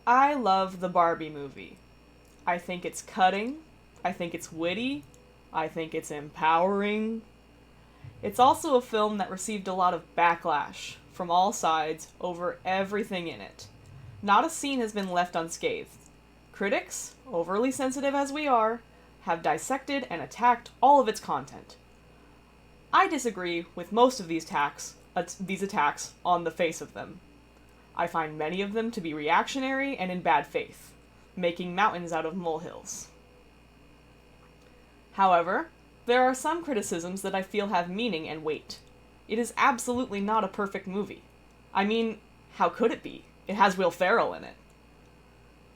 I love the Barbie movie. I think it's cutting. I think it's witty. I think it's empowering. It's also a film that received a lot of backlash from all sides over everything in it. Not a scene has been left unscathed. Critics, overly sensitive as we are, have dissected and attacked all of its content. I disagree with most of these attacks on the face of them. I find many of them to be reactionary and in bad faith, making mountains out of molehills. However, there are some criticisms that I feel have meaning and weight. It is absolutely not a perfect movie. I mean, how could it be? It has Will Ferrell in it.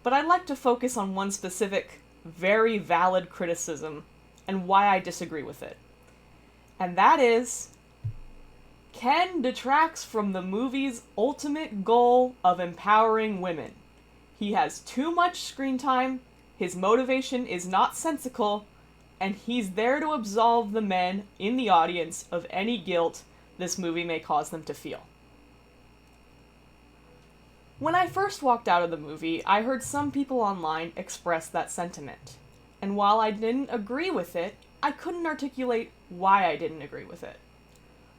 But I'd like to focus on one specific, very valid criticism and why I disagree with it. And that is, Ken detracts from the movie's ultimate goal of empowering women. He has too much screen time, his motivation is not sensical, and he's there to absolve the men in the audience of any guilt this movie may cause them to feel. When I first walked out of the movie, I heard some people online express that sentiment. And while I didn't agree with it, I couldn't articulate why I didn't agree with it.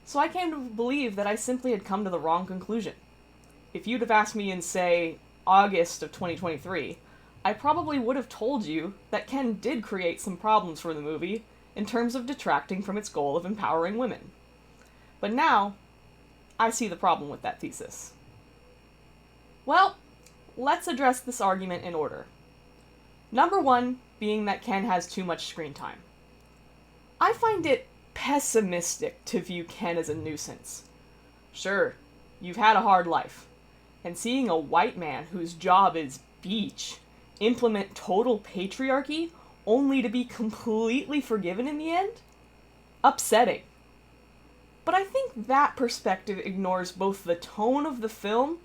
So I came to believe that I simply had come to the wrong conclusion. If you'd have asked me in, say, August of 2023, I probably would have told you that Ken did create some problems for the movie in terms of detracting from its goal of empowering women. But now, I see the problem with that thesis. Well, let's address this argument in order. Number one being that Ken has too much screen time. I find it pessimistic to view Ken as a nuisance. Sure, you've had a hard life, and seeing a white man whose job is beach implement total patriarchy only to be completely forgiven in the end? Upsetting. But I think that perspective ignores both the tone of the film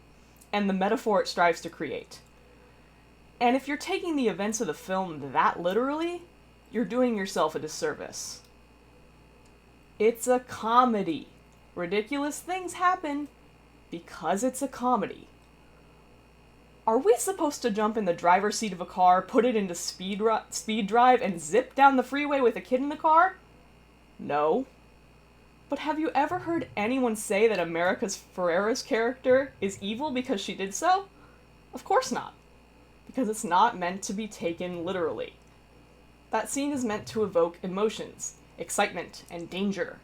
and the metaphor it strives to create. And if you're taking the events of the film that literally, you're doing yourself a disservice. It's a comedy. Ridiculous things happen because it's a comedy. Are we supposed to jump in the driver's seat of a car, put it into speed drive, and zip down the freeway with a kid in the car? No. But have you ever heard anyone say that America's Ferrera's character is evil because she did so? Of course not. Because it's not meant to be taken literally. That scene is meant to evoke emotions, excitement, and danger.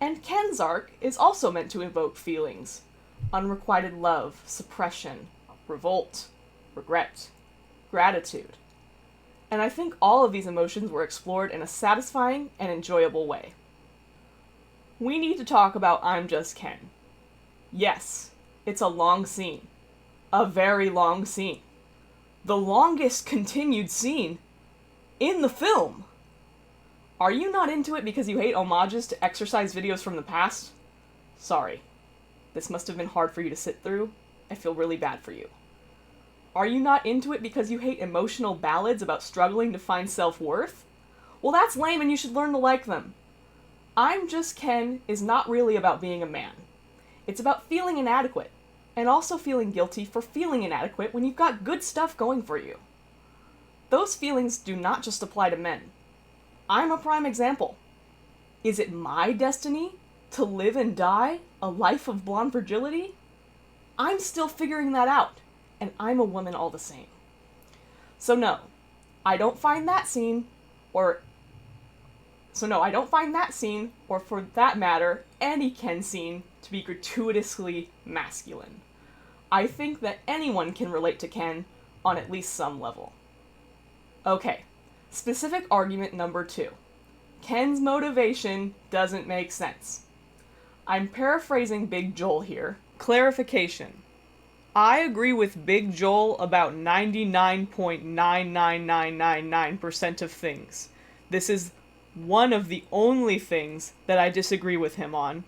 And Ken's arc is also meant to evoke feelings. Unrequited love, suppression, revolt, regret, gratitude. And I think all of these emotions were explored in a satisfying and enjoyable way. We need to talk about I'm Just Ken. Yes, it's a long scene. A very long scene. The longest continued scene in the film. Are you not into it because you hate homages to exercise videos from the past? Sorry. This must have been hard for you to sit through. I feel really bad for you. Are you not into it because you hate emotional ballads about struggling to find self-worth? Well, that's lame and you should learn to like them. I'm Just Ken is not really about being a man. It's about feeling inadequate, and also feeling guilty for feeling inadequate when you've got good stuff going for you. Those feelings do not just apply to men. I'm a prime example. Is it my destiny to live and die a life of blonde fragility? I'm still figuring that out, and I'm a woman all the same. So no, I don't find that scene, or for that matter, any Ken scene, to be gratuitously masculine. I think that anyone can relate to Ken on at least some level. Okay, specific argument number 2. Ken's motivation doesn't make sense. I'm paraphrasing Big Joel here. Clarification. I agree with Big Joel about 99.99999% of things. This is one of the only things that I disagree with him on.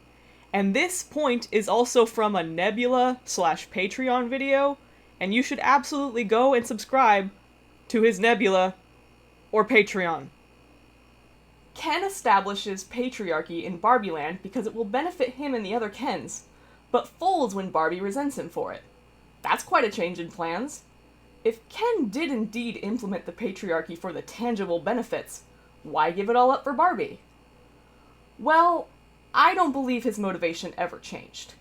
And this point is also from a Nebula/Patreon video, and you should absolutely go and subscribe to his Nebula or Patreon. Ken establishes patriarchy in Barbie Land because it will benefit him and the other Kens, but folds when Barbie resents him for it. That's quite a change in plans. If Ken did indeed implement the patriarchy for the tangible benefits, why give it all up for Barbie? Well, I don't believe his motivation ever changed.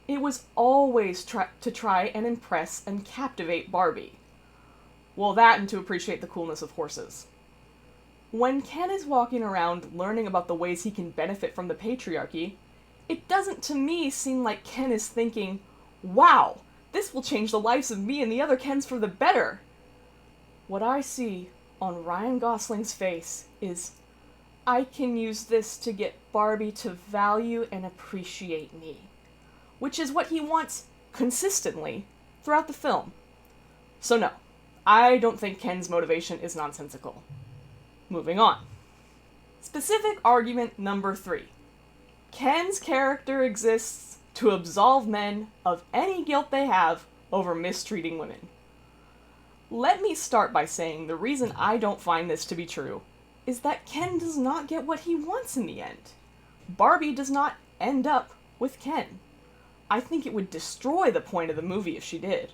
It was always to try and impress and captivate Barbie. Well, that and to appreciate the coolness of horses. When Ken is walking around learning about the ways he can benefit from the patriarchy, it doesn't to me seem like Ken is thinking, wow, this will change the lives of me and the other Kens for the better. What I see on Ryan Gosling's face is, I can use this to get Barbie to value and appreciate me. Which is what he wants consistently throughout the film. So no, I don't think Ken's motivation is nonsensical. Moving on. Specific argument number 3. Ken's character exists to absolve men of any guilt they have over mistreating women. Let me start by saying the reason I don't find this to be true is that Ken does not get what he wants in the end. Barbie does not end up with Ken. I think it would destroy the point of the movie if she did.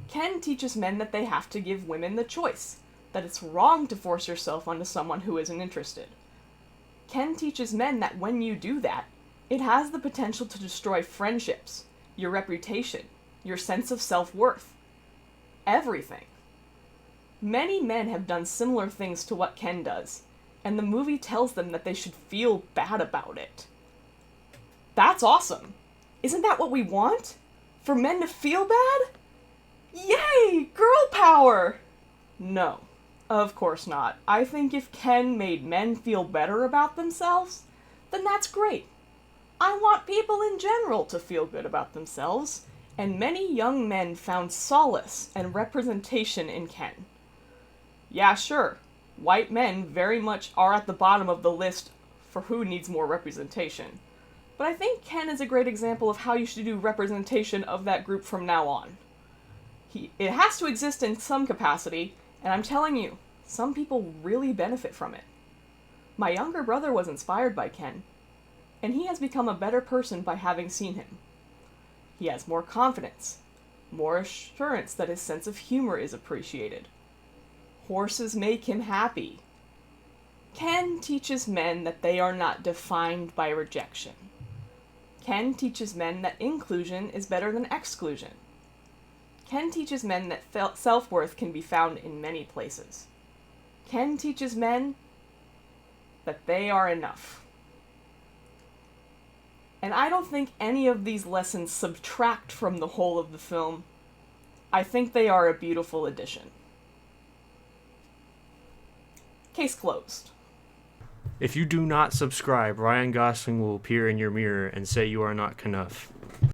Ken teaches men that they have to give women the choice, that it's wrong to force yourself onto someone who isn't interested. Ken teaches men that when you do that, it has the potential to destroy friendships, your reputation, your sense of self-worth. Everything. Many men have done similar things to what Ken does, and the movie tells them that they should feel bad about it. That's awesome. Isn't that what we want? For men to feel bad? Yay! Girl power! No, of course not. I think if Ken made men feel better about themselves, then that's great. I want people in general to feel good about themselves, and many young men found solace and representation in Ken. Yeah, sure, white men very much are at the bottom of the list for who needs more representation. But I think Ken is a great example of how you should do representation of that group from now on. It has to exist in some capacity, and I'm telling you, some people really benefit from it. My younger brother was inspired by Ken, and he has become a better person by having seen him. He has more confidence, more assurance that his sense of humor is appreciated. Horses make him happy. Ken teaches men that they are not defined by rejection. Ken teaches men that inclusion is better than exclusion. Ken teaches men that self-worth can be found in many places. Ken teaches men that they are enough. And I don't think any of these lessons subtract from the whole of the film. I think they are a beautiful addition. Case closed. If you do not subscribe, Ryan Gosling will appear in your mirror and say you are not Knuff.